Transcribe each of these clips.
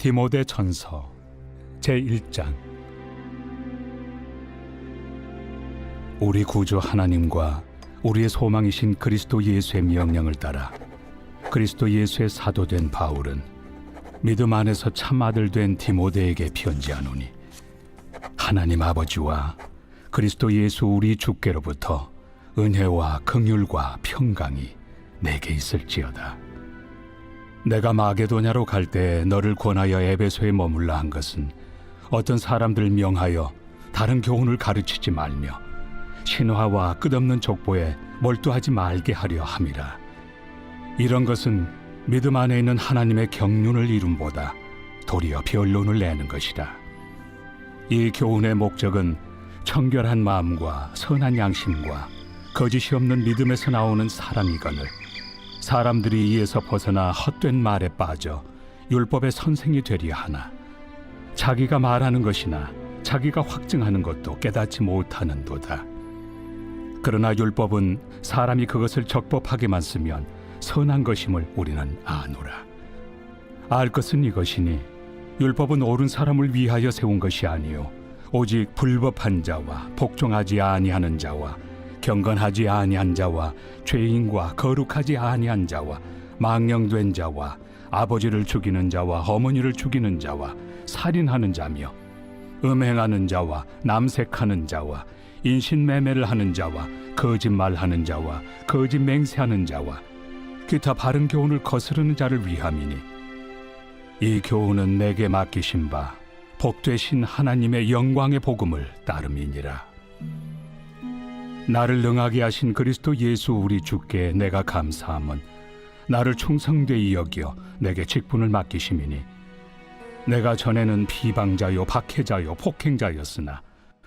디모데 전서 제1장. 우리 구주 하나님과 우리의 소망이신 그리스도 예수의 명령을 따라 그리스도 예수의 사도된 바울은 믿음 안에서 참 아들 된 디모데에게 편지하노니, 하나님 아버지와 그리스도 예수 우리 주께로부터 은혜와 긍휼과 평강이 내게 있을지어다. 내가 마게도냐로 갈 때 너를 권하여 에베소에 머물라 한 것은 어떤 사람들 명하여 다른 교훈을 가르치지 말며 신화와 끝없는 족보에 몰두하지 말게 하려 함이라. 이런 것은 믿음 안에 있는 하나님의 경륜을 이룸보다 도리어 변론을 내는 것이라. 이 교훈의 목적은 청결한 마음과 선한 양심과 거짓이 없는 믿음에서 나오는 사람이거늘 사람들이 이에서 벗어나 헛된 말에 빠져 율법의 선생이 되려 하나, 자기가 말하는 것이나 자기가 확증하는 것도 깨닫지 못하는도다. 그러나 율법은 사람이 그것을 적법하게만 쓰면 선한 것임을 우리는 아노라. 알 것은 이것이니, 율법은 옳은 사람을 위하여 세운 것이 아니요 오직 불법한 자와 복종하지 아니하는 자와 경건하지 아니한 자와 죄인과 거룩하지 아니한 자와 망령된 자와 아버지를 죽이는 자와 어머니를 죽이는 자와 살인하는 자며 음행하는 자와 남색하는 자와 인신매매를 하는 자와 거짓말하는 자와 거짓 맹세하는 자와 기타 바른 교훈을 거스르는 자를 위함이니, 이 교훈은 내게 맡기신 바 복되신 하나님의 영광의 복음을 따름이니라. 나를 능하게 하신 그리스도 예수 우리 주께 내가 감사함은 나를 충성되이 여겨 내게 직분을 맡기심이니, 내가 전에는 비방자요 박해자요 폭행자였으나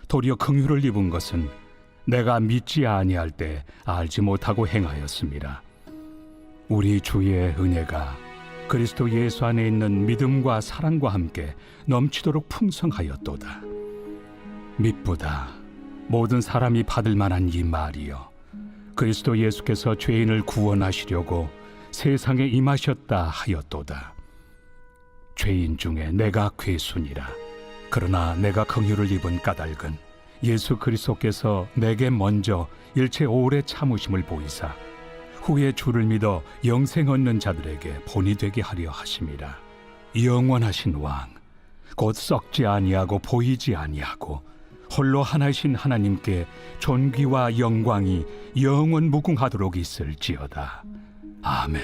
도리어 긍휼을 입은 것은 내가 믿지 아니할 때 알지 못하고 행하였습니다. 우리 주의 은혜가 그리스도 예수 안에 있는 믿음과 사랑과 함께 넘치도록 풍성하였도다. 미쁘다 모든 사람이 받을 만한 이 말이여, 그리스도 예수께서 죄인을 구원하시려고 세상에 임하셨다 하였도다. 죄인 중에 내가 괴순이라. 그러나 내가 긍휼을 입은 까닭은 예수 그리스도께서 내게 먼저 일체 오래 참으심을 보이사 후에 주를 믿어 영생 얻는 자들에게 본이 되게 하려 하심이라. 영원하신 왕, 곧 썩지 아니하고 보이지 아니하고 홀로 하나이신 하나님께 존귀와 영광이 영원 무궁하도록 있을지어다. 아멘.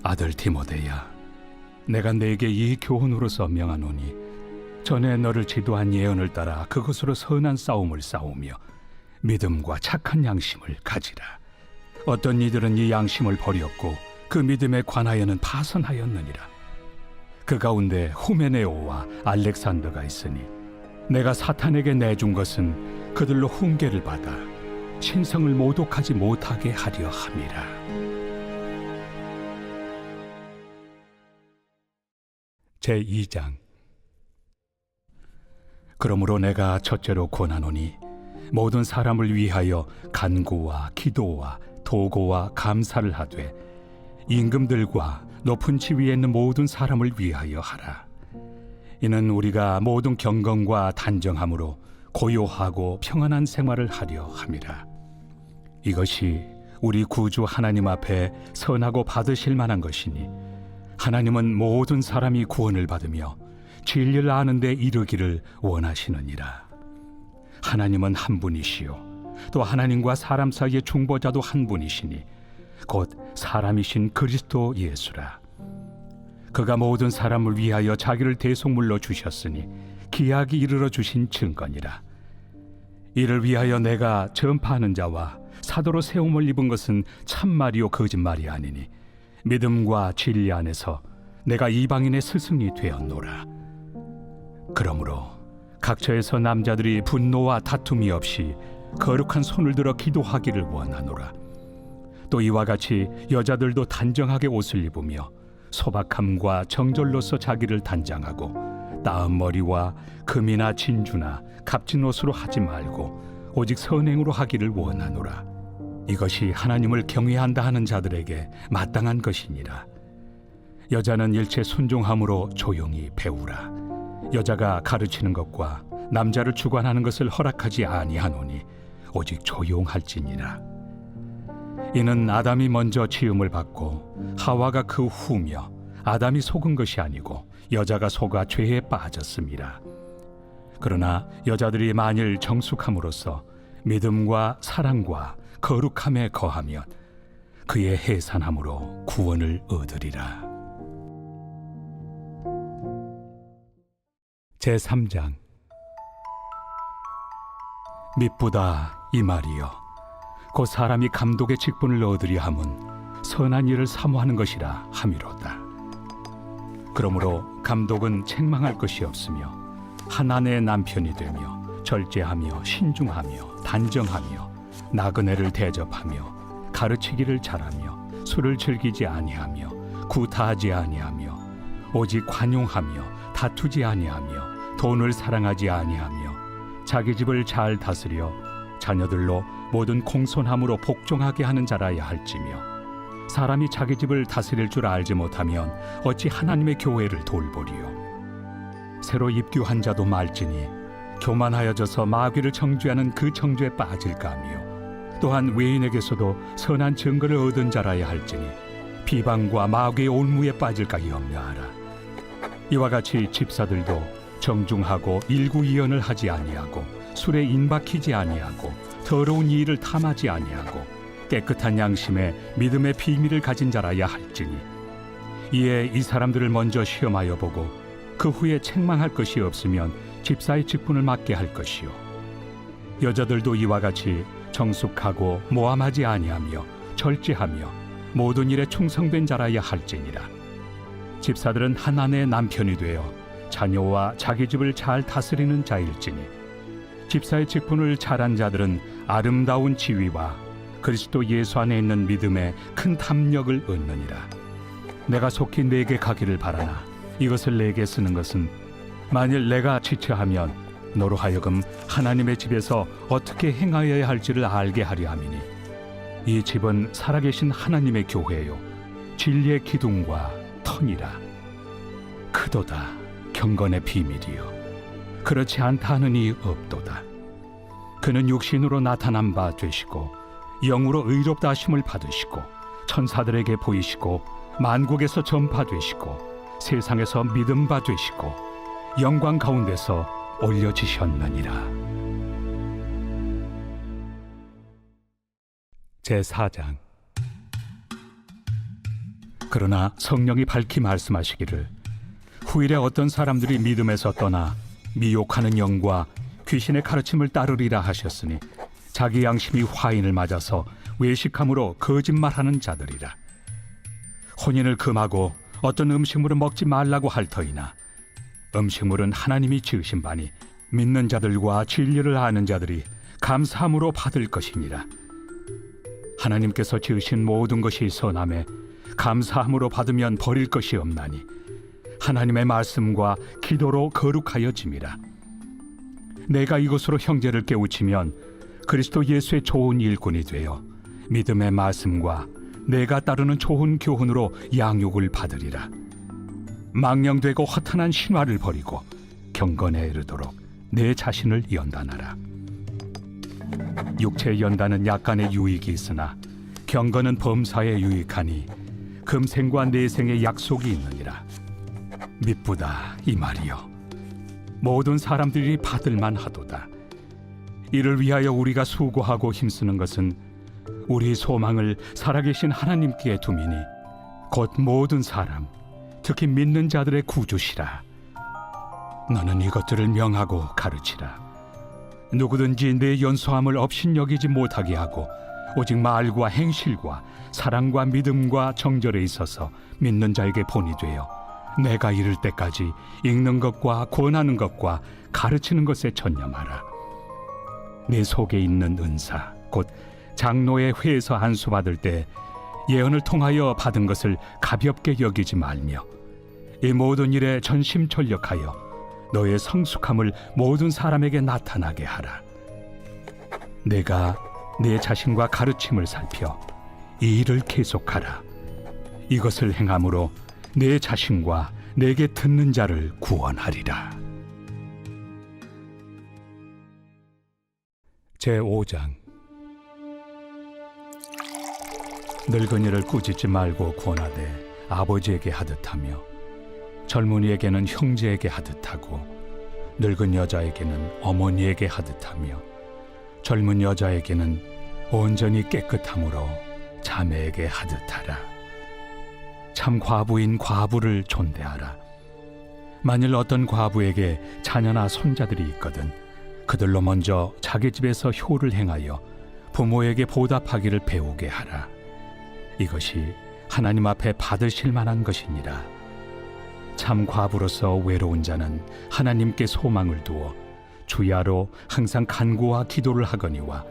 아들 디모데야, 내가 네게 이 교훈으로서 명하노니, 전에 너를 지도한 예언을 따라 그것으로 선한 싸움을 싸우며 믿음과 착한 양심을 가지라. 어떤 이들은 이 양심을 버렸고 그 믿음에 관하여는 파선하였느니라. 그 가운데 후메네오와 알렉산더가 있으니, 내가 사탄에게 내준 것은 그들로 훈계를 받아 신성을 모독하지 못하게 하려 함이라. 제2장. 그러므로 내가 첫째로 권하노니, 모든 사람을 위하여 간구와 기도와 도고와 감사를 하되 임금들과 높은 지위에 있는 모든 사람을 위하여 하라. 이는 우리가 모든 경건과 단정함으로 고요하고 평안한 생활을 하려 함이라. 이것이 우리 구주 하나님 앞에 선하고 받으실 만한 것이니, 하나님은 모든 사람이 구원을 받으며 진리를 아는 데 이르기를 원하시느니라. 하나님은 한 분이시요 또 하나님과 사람 사이의 중보자도 한 분이시니 곧 사람이신 그리스도 예수라. 그가 모든 사람을 위하여 자기를 대속물로 주셨으니 기약이 이르러 주신 증거니라. 이를 위하여 내가 전파하는 자와 사도로 세움을 입은 것은 참말이요 거짓말이 아니니, 믿음과 진리 안에서 내가 이방인의 스승이 되었노라. 그러므로 각처에서 남자들이 분노와 다툼이 없이 거룩한 손을 들어 기도하기를 원하노라. 또 이와 같이 여자들도 단정하게 옷을 입으며 소박함과 정절로서 자기를 단장하고 따은 머리와 금이나 진주나 값진 옷으로 하지 말고 오직 선행으로 하기를 원하노라. 이것이 하나님을 경외한다 하는 자들에게 마땅한 것이니라. 여자는 일체 순종함으로 조용히 배우라. 여자가 가르치는 것과 남자를 주관하는 것을 허락하지 아니하노니 오직 조용할지니라. 이는 아담이 먼저 지음을 받고 하와가 그 후며 아담이 속은 것이 아니고 여자가 속아 죄에 빠졌음이라. 그러나 여자들이 만일 정숙함으로써 믿음과 사랑과 거룩함에 거하면 그의 해산함으로 구원을 얻으리라. 제3장. 미쁘다 이 말이여, 곧 사람이 감독의 직분을 얻으려 함은 선한 일을 사모하는 것이라 함이로다. 그러므로 감독은 책망할 것이 없으며 한 아내의 남편이 되며 절제하며 신중하며 단정하며 나그네를 대접하며 가르치기를 잘하며 술을 즐기지 아니하며 구타하지 아니하며 오직 관용하며 다투지 아니하며 돈을 사랑하지 아니하며 자기 집을 잘 다스려 자녀들로 모든 공손함으로 복종하게 하는 자라야 할지며, 사람이 자기 집을 다스릴 줄 알지 못하면 어찌 하나님의 교회를 돌보리요. 새로 입교한 자도 말지니 교만하여져서 마귀를 정죄하는 그 정죄에 빠질까 하며, 또한 외인에게서도 선한 증거를 얻은 자라야 할지니 비방과 마귀의 올무에 빠질까 염려하라. 이와 같이 집사들도 정중하고 일구이연을 하지 아니하고 술에 인박히지 아니하고 더러운 일을 탐하지 아니하고 깨끗한 양심에 믿음의 비밀을 가진 자라야 할지니, 이에 이 사람들을 먼저 시험하여 보고 그 후에 책망할 것이 없으면 집사의 직분을 맡게 할 것이요. 여자들도 이와 같이 정숙하고 모함하지 아니하며 절제하며 모든 일에 충성된 자라야 할지니라. 집사들은 한 아내의 남편이 되어 자녀와 자기 집을 잘 다스리는 자일지니, 집사의 직분을 잘한 자들은 아름다운 지위와 그리스도 예수 안에 있는 믿음에 큰 탐욕을 얻느니라. 내가 속히 내게 가기를 바라나 이것을 내게 쓰는 것은 만일 내가 지체하면 너로 하여금 하나님의 집에서 어떻게 행하여야 할지를 알게 하려 함이니, 이 집은 살아계신 하나님의 교회요 진리의 기둥과 터니라. 크도다 경건의 비밀이요 그렇지 않다 하는 이 없도다. 그는 육신으로 나타난 바 되시고 영으로 의롭다 하심을 받으시고 천사들에게 보이시고 만국에서 전파되시고 세상에서 믿음 바 되시고 영광 가운데서 올려지셨느니라. 제4장. 그러나 성령이 밝히 말씀하시기를, 후일에 어떤 사람들이 믿음에서 떠나 미혹하는 영과 귀신의 가르침을 따르리라 하셨으니, 자기 양심이 화인을 맞아서 외식함으로 거짓말하는 자들이라. 혼인을 금하고 어떤 음식물을 먹지 말라고 할 터이나, 음식물은 하나님이 지으신 바니 믿는 자들과 진리를 아는 자들이 감사함으로 받을 것이니라. 하나님께서 지으신 모든 것이 선함에 감사함으로 받으면 버릴 것이 없나니 하나님의 말씀과 기도로 거룩하여짐이라. 내가 이것으로 형제를 깨우치면 그리스도 예수의 좋은 일꾼이 되어 믿음의 말씀과 내가 따르는 좋은 교훈으로 양육을 받으리라. 망령되고 허탄한 신화를 버리고 경건에 이르도록 내 자신을 연단하라. 육체의 연단은 약간의 유익이 있으나 경건은 범사에 유익하니 금생과 내생의 약속이 있느니라. 미쁘다 이 말이여, 모든 사람들이 받을만 하도다. 이를 위하여 우리가 수고하고 힘쓰는 것은 우리 소망을 살아계신 하나님께 두미니 곧 모든 사람, 특히 믿는 자들의 구주시라. 너는 이것들을 명하고 가르치라. 누구든지 내 연소함을 업신여기지 못하게 하고 오직 말과 행실과 사랑과 믿음과 정절에 있어서 믿는 자에게 본이 되어 내가 이를 때까지 읽는 것과 권하는 것과 가르치는 것에 전념하라. 내 속에 있는 은사 곧 장로의 회에서 안수 받을 때 예언을 통하여 받은 것을 가볍게 여기지 말며 이 모든 일에 전심전력하여 너의 성숙함을 모든 사람에게 나타나게 하라. 내가 내 자신과 가르침을 살펴 이 일을 계속하라. 이것을 행함으로 내 자신과 내게 듣는 자를 구원하리라. 제5장. 늙은이를 꾸짖지 말고 권하되 아버지에게 하듯하며 젊은이에게는 형제에게 하듯하고 늙은 여자에게는 어머니에게 하듯하며 젊은 여자에게는 온전히 깨끗함으로 자매에게 하듯하라. 참 과부인 과부를 존대하라. 만일 어떤 과부에게 자녀나 손자들이 있거든 그들로 먼저 자기 집에서 효를 행하여 부모에게 보답하기를 배우게 하라. 이것이 하나님 앞에 받으실 만한 것이니라. 참 과부로서 외로운 자는 하나님께 소망을 두어 주야로 항상 간구와 기도를 하거니와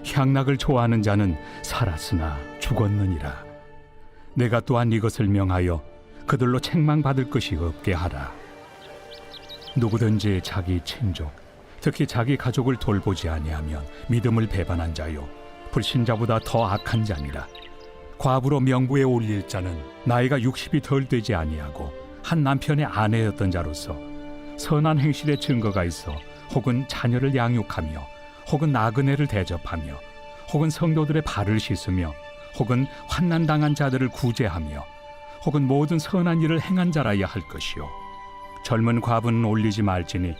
향락을 좋아하는 자는 살았으나 죽었느니라. 내가 또한 이것을 명하여 그들로 책망받을 것이 없게 하라. 누구든지 자기 친족, 특히 자기 가족을 돌보지 아니하면 믿음을 배반한 자요 불신자보다 더 악한 자니라. 과부로 명부에 올릴 자는 나이가 60이 덜 되지 아니하고 한 남편의 아내였던 자로서 선한 행실의 증거가 있어 혹은 자녀를 양육하며 혹은 나그네를 대접하며 혹은 성도들의 발을 씻으며 혹은 환난당한 자들을 구제하며 혹은 모든 선한 일을 행한 자라야 할 것이요 젊은 과부는 올리지 말지니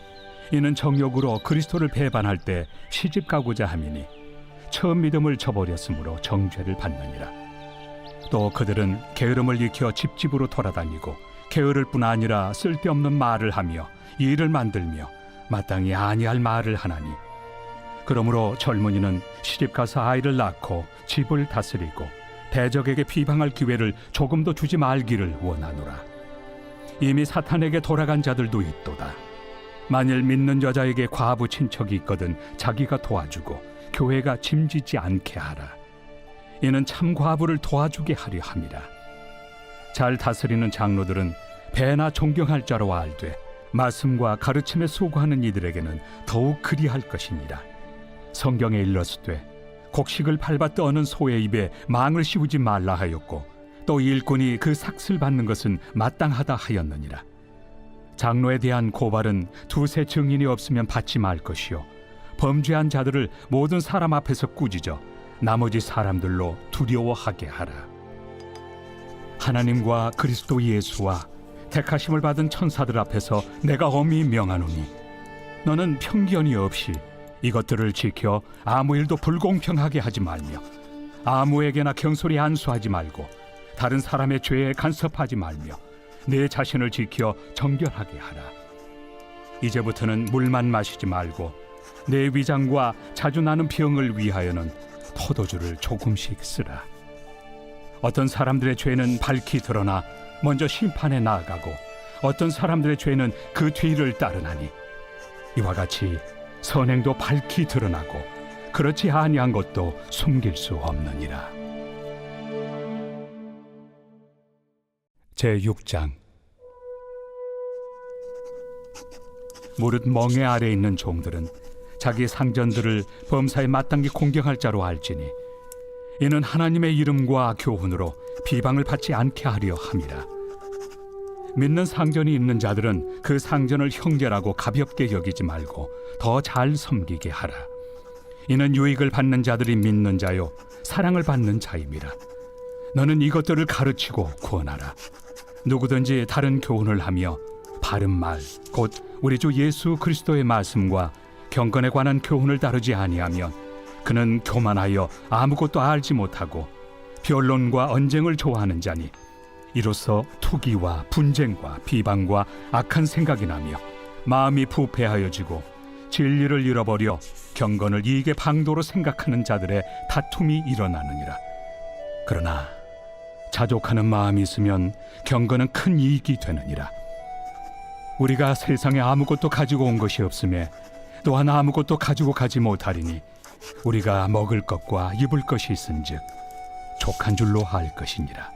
이는 정욕으로 그리스도를 배반할 때 시집 가고자 함이니 처음 믿음을 저버렸으므로 정죄를 받느니라. 또 그들은 게으름을 익혀 집집으로 돌아다니고 게으를 뿐 아니라 쓸데없는 말을 하며 일을 만들며 마땅히 아니할 말을 하나니 그러므로 젊은이는 시집가서 아이를 낳고 집을 다스리고 대적에게 비방할 기회를 조금도 주지 말기를 원하노라. 이미 사탄에게 돌아간 자들도 있도다. 만일 믿는 여자에게 과부 친척이 있거든 자기가 도와주고 교회가 짐지지 않게 하라. 이는 참 과부를 도와주게 하려 함이라. 잘 다스리는 장로들은 배나 존경할 자로 알되 말씀과 가르침에 수고하는 이들에게는 더욱 그리할 것이니라. 성경에 일렀으되 곡식을 밟아 떠는 소의 입에 망을 씌우지 말라 하였고 또 일꾼이 그 삭슬 받는 것은 마땅하다 하였느니라. 장로에 대한 고발은 두세 증인이 없으면 받지 말 것이요 범죄한 자들을 모든 사람 앞에서 꾸짖어 나머지 사람들로 두려워하게 하라. 하나님과 그리스도 예수와 택하심을 받은 천사들 앞에서 내가 엄히 명하노니 너는 편견이 없이 이것들을 지켜 아무 일도 불공평하게 하지 말며 아무에게나 경솔히 안수하지 말고 다른 사람의 죄에 간섭하지 말며 내 자신을 지켜 정결하게 하라. 이제부터는 물만 마시지 말고 내 위장과 자주 나는 병을 위하여는 포도주를 조금씩 쓰라. 어떤 사람들의 죄는 밝히 드러나 먼저 심판에 나아가고 어떤 사람들의 죄는 그 뒤를 따르나니 이와 같이 선행도 밝히 드러나고 그렇지 아니한 것도 숨길 수 없느니라. 제6장. 무릇 멍에 아래 있는 종들은 자기 상전들을 범사에 마땅히 공경할 자로 알지니 이는 하나님의 이름과 교훈으로 비방을 받지 않게 하려 함이라. 믿는 상전이 있는 자들은 그 상전을 형제라고 가볍게 여기지 말고 더 잘 섬기게 하라. 이는 유익을 받는 자들이 믿는 자요 사랑을 받는 자임이라. 너는 이것들을 가르치고 구원하라. 누구든지 다른 교훈을 하며 바른 말 곧 우리 주 예수 그리스도의 말씀과 경건에 관한 교훈을 따르지 아니하면 그는 교만하여 아무것도 알지 못하고 변론과 언쟁을 좋아하는 자니 이로써 투기와 분쟁과 비방과 악한 생각이 나며 마음이 부패하여지고 진리를 잃어버려 경건을 이익의 방도로 생각하는 자들의 다툼이 일어나느니라. 그러나 자족하는 마음이 있으면 경건은 큰 이익이 되느니라. 우리가 세상에 아무것도 가지고 온 것이 없음에 또한 아무것도 가지고 가지 못하리니 우리가 먹을 것과 입을 것이 있은즉 족한 줄로 알 것이니라.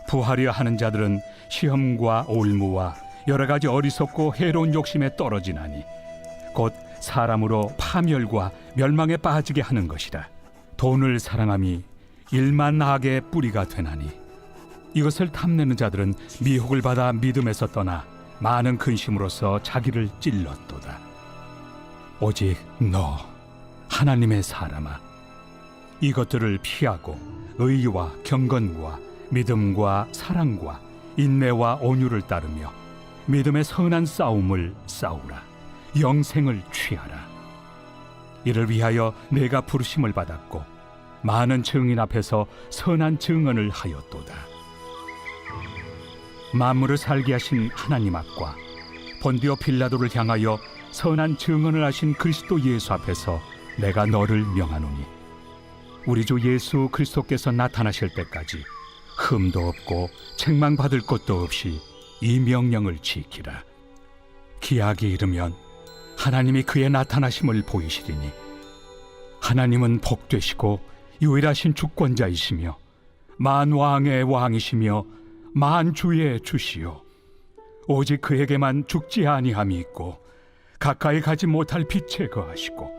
부하려 하는 자들은 시험과 올무와 여러 가지 어리석고 해로운 욕심에 떨어지나니 곧 사람으로 파멸과 멸망에 빠지게 하는 것이라. 돈을 사랑함이 일만 악의 뿌리가 되나니 이것을 탐내는 자들은 미혹을 받아 믿음에서 떠나 많은 근심으로써 자기를 찔렀도다. 오직 너 하나님의 사람아, 이것들을 피하고 의와 경건과 믿음과 사랑과 인내와 온유를 따르며 믿음의 선한 싸움을 싸우라. 영생을 취하라. 이를 위하여 내가 부르심을 받았고 많은 증인 앞에서 선한 증언을 하였도다. 만물을 살게 하신 하나님 앞과 본디오 빌라도를 향하여 선한 증언을 하신 그리스도 예수 앞에서 내가 너를 명하노니 우리 주 예수 그리스도께서 나타나실 때까지 흠도 없고 책망받을 것도 없이 이 명령을 지키라. 기약이 이르면 하나님이 그의 나타나심을 보이시리니 하나님은 복되시고 유일하신 주권자이시며 만왕의 왕이시며 만주의 주시요 오직 그에게만 죽지 아니함이 있고 가까이 가지 못할 빛에 거하시고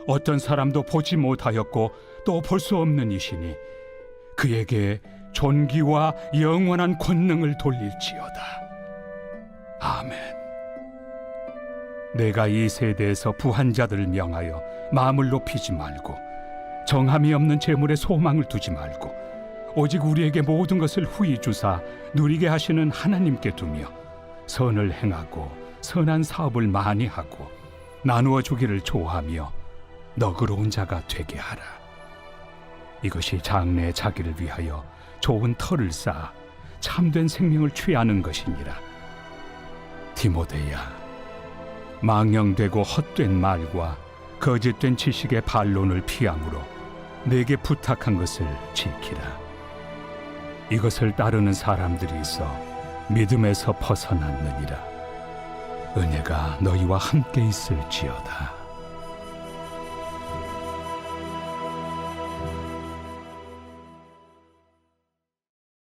어떤 사람도 보지 못하였고 또 볼 수 없는 이시니 그에게 존귀와 영원한 권능을 돌릴지어다. 아멘. 내가 이 세대에서 부한 자들을 명하여 마음을 높이지 말고 정함이 없는 재물에 소망을 두지 말고 오직 우리에게 모든 것을 후히 주사 누리게 하시는 하나님께 두며 선을 행하고 선한 사업을 많이 하고 나누어 주기를 좋아하며 너그러운 자가 되게 하라. 이것이 장래의 자기를 위하여 좋은 터를 쌓아 참된 생명을 취하는 것이니라. 디모데야, 망령되고 헛된 말과 거짓된 지식의 반론을 피함으로 내게 부탁한 것을 지키라. 이것을 따르는 사람들이 있어 믿음에서 벗어났느니라. 은혜가 너희와 함께 있을지어다.